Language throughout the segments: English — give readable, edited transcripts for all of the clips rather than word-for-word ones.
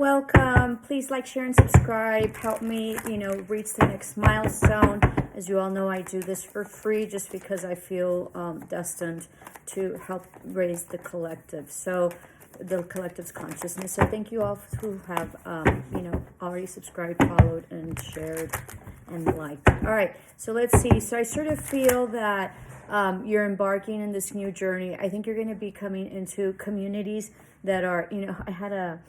Welcome. Please like, share, and subscribe. Help me, reach the next milestone. As you all know, I do this for free just because I feel destined to help raise the collective. So the collective's consciousness. So thank you all who have, already subscribed, followed, and shared, and liked. All right. So let's see. So I sort of feel that you're embarking in this new journey. I think you're going to be coming into communities that are, I had a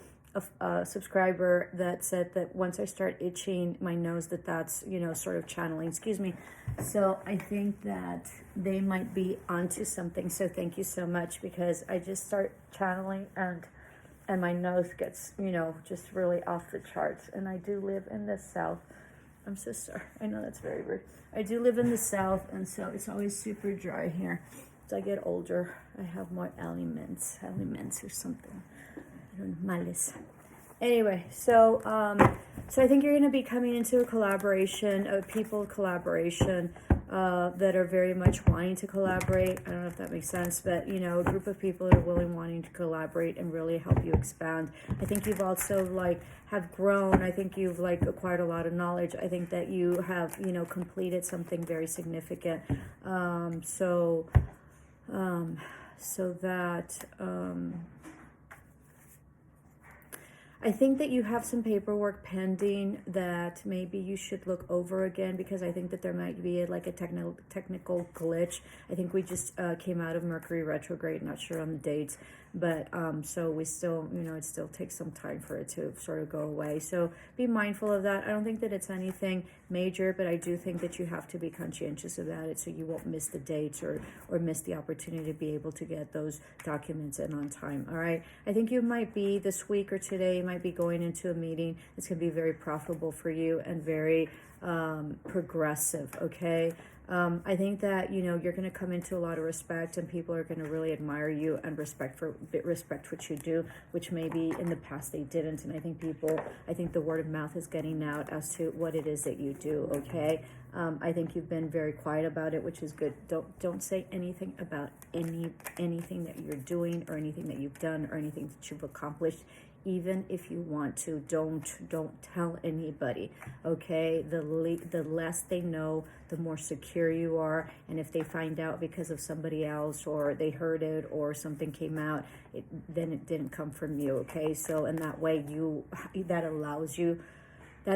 subscriber that said that once I start itching my nose, that's sort of channeling, excuse me. So I think that they might be onto something. So thank you so much, because I just start channeling and my nose gets just really off the charts. And I do live in the South. I'm so sorry, I know that's very rude. I do live in the South, and so it's always super dry here. As I get older, I have more aliments or something. Malice. Anyway, so I think you're going to be coming into a collaboration, a people collaboration that are very much wanting to collaborate. I don't know if that makes sense, but a group of people that are wanting to collaborate and really help you expand. I think you've also have grown. I think you've acquired a lot of knowledge. I think that you have completed something very significant. So that. I think that you have some paperwork pending that maybe you should look over again, because I think that there might be a technical glitch. I think we just came out of Mercury retrograde, not sure on the dates, but so we still, it still takes some time for it to sort of go away. So be mindful of that. I don't think that it's anything major, but I do think that you have to be conscientious about it so you won't miss the dates or miss the opportunity to be able to get those documents in on time. All right. I think you might be this week or today, you might be going into a meeting that's going to be very profitable for you and very progressive. Okay. I think that, you're going to come into a lot of respect, and people are going to really admire you and respect what you do, which maybe in the past they didn't. And I think the word of mouth is getting out as to what it is that you do. Okay. I think you've been very quiet about it, which is good. Don't say anything about anything that you're doing or anything that you've done or anything that you've accomplished. Even if you want to, don't tell anybody. Okay, the less they know, the more secure you are. And if they find out because of somebody else, or they heard it, or something came out, then it didn't come from you. Okay, so in that way, that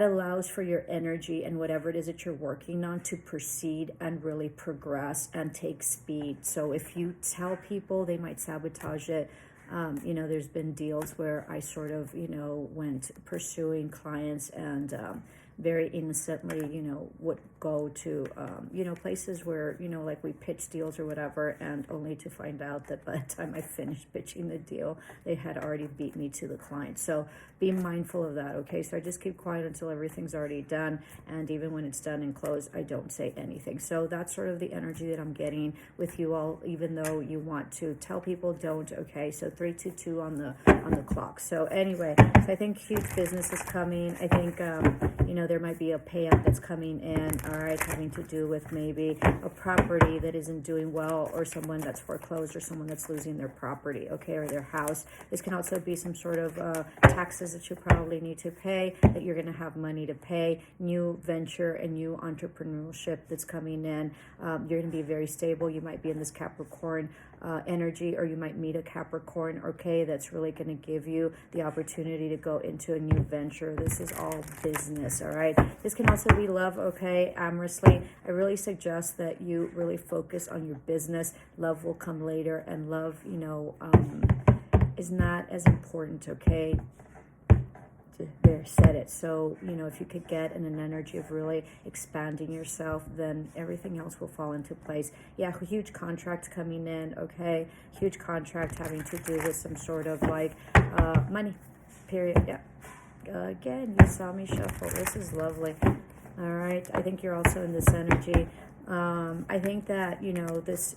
allows for your energy and whatever it is that you're working on to proceed and really progress and take speed. So if you tell people, they might sabotage it. There's been deals where I sort of, went pursuing clients and very innocently, would go to, places where, we pitch deals or whatever, and only to find out that by the time I finished pitching the deal, they had already beat me to the client. So be mindful of that, okay? So I just keep quiet until everything's already done, and even when it's done and closed, I don't say anything. So that's sort of the energy that I'm getting with you all, even though you want to tell people, don't, okay? So 322 on the clock. So anyway, so I think huge business is coming. I think, there might be a payout that's coming in, all right, having to do with maybe a property that isn't doing well, or someone that's foreclosed, or someone that's losing their property, okay, or their house. This can also be some sort of taxes that you probably need to pay, that you're going to have money to pay, new venture and new entrepreneurship that's coming in. You're going to be very stable. You might be in this Capricorn energy, or you might meet a Capricorn, okay, that's really going to give you the opportunity to go into a new venture. This is all business, all right? This can also be love, okay, amorously. I really suggest that you really focus on your business. Love will come later, and love, is not as important, okay? There, said it. So, if you could get in an energy of really expanding yourself, then everything else will fall into place. Yeah, huge contract coming in, okay? Huge contract having to do with some sort of money, period. Yeah. Again, you saw me shuffle. This is lovely. All right. I think you're also in this energy. I think that, this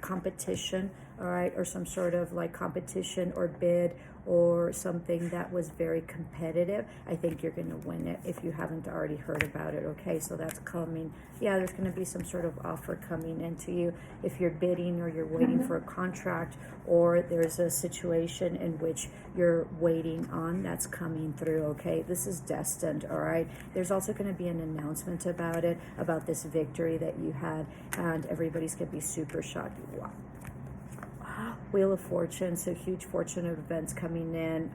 competition all right, or some sort of like competition or bid or something that was very competitive. I think you're going to win it if you haven't already heard about it, okay? So that's coming. Yeah, there's going to be some sort of offer coming into you if you're bidding or you're waiting for a contract, or there's a situation in which you're waiting on that's coming through, okay? This is destined, all right? There's also going to be an announcement about it, about this victory that you had, and everybody's going to be super shocked. Wow. Wheel of Fortune, so huge fortunate events coming in.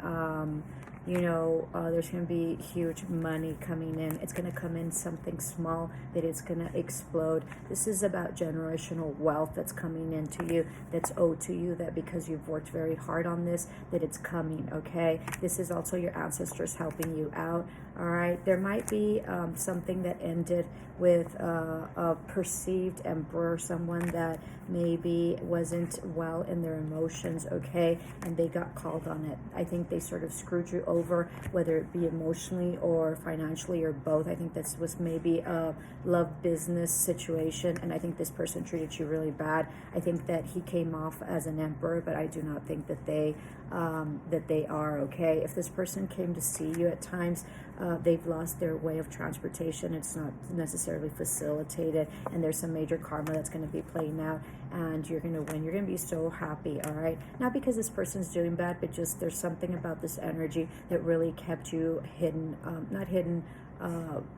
There's going to be huge money coming in. It's going to come in something small that it's going to explode. This is about generational wealth that's coming into you, that's owed to you, that because you've worked very hard on this, that it's coming, okay? This is also your ancestors helping you out, all right? There might be something that ended with a perceived emperor, someone that maybe wasn't well in their emotions, okay? And they got called on it. I think they sort of screwed you over, whether it be emotionally or financially or both. I think this was maybe a love business situation, and I think this person treated you really bad. I think that he came off as an emperor, but I do not think that they are, okay? If this person came to see you at times, they've lost their way of transportation. It's not necessarily facilitated, and there's some major karma that's going to be playing out, and you're going to win. You're going to be so happy, all right? Not because this person's doing bad, but just there's something about this energy that really kept you hidden, not hidden,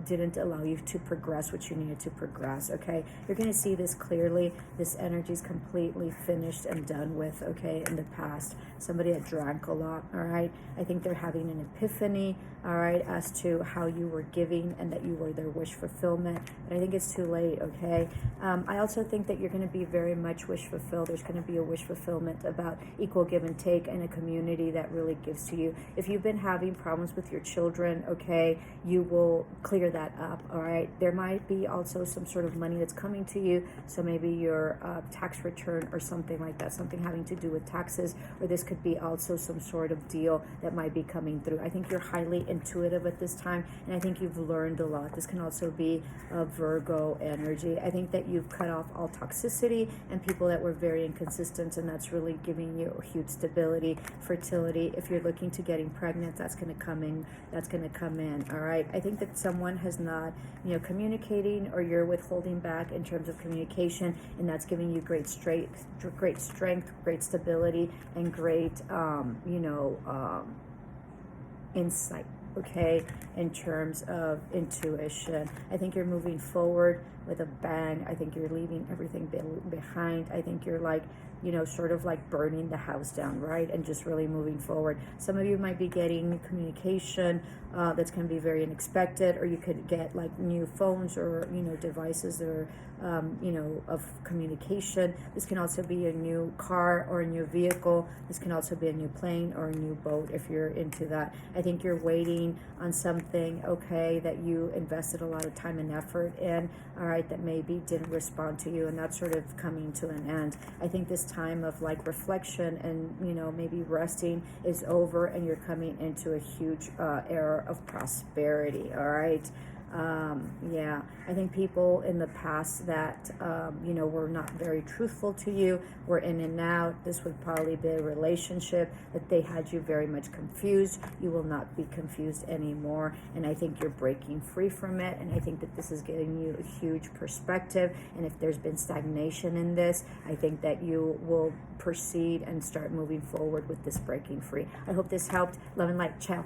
didn't allow you to progress what you needed to progress, okay? You're going to see this clearly. This energy is completely finished and done with, okay, in the past. Somebody that drank a lot, all right? I think they're having an epiphany, all right, as to how you were giving and that you were their wish fulfillment. But I think it's too late, okay? I also think that you're going to be very much wish fulfilled. There's going to be a wish fulfillment about equal give and take and a community that really gives to you. If you've been having problems with your children, okay, you will clear that up, all right? There might be also some sort of money that's coming to you, so maybe your tax return or something like that, something having to do with taxes, or this could be also some sort of deal that might be coming through. I think you're highly intuitive at this time, and I think you've learned a lot. This can also be a Virgo energy. I think that you've cut off all toxicity and people that were very inconsistent, and that's really giving you huge stability, fertility. If you're looking to getting pregnant, that's going to come in. That's going to come in, all right? I think that someone has not, communicating, or you're withholding back in terms of communication, and that's giving you great strength, great stability, and great, insight, okay, in terms of intuition. I think you're moving forward with a bang. I think you're leaving everything behind. I think you're like, sort of like burning the house down, right? And just really moving forward. Some of you might be getting communication that's going to be very unexpected, or you could get like new phones or, devices or, of communication. This can also be a new car or a new vehicle. This can also be a new plane or a new boat if you're into that. I think you're waiting on something, okay, that you invested a lot of time and effort in, all right, that maybe didn't respond to you, and that's sort of coming to an end. I think this time of like reflection and, maybe resting is over, and you're coming into a huge era of prosperity, all right? I think people in the past that, were not very truthful to you, were in and out. This would probably be a relationship that they had you very much confused. You will not be confused anymore. And I think you're breaking free from it. And I think that this is giving you a huge perspective. And if there's been stagnation in this, I think that you will proceed and start moving forward with this breaking free. I hope this helped. Love and light. Ciao.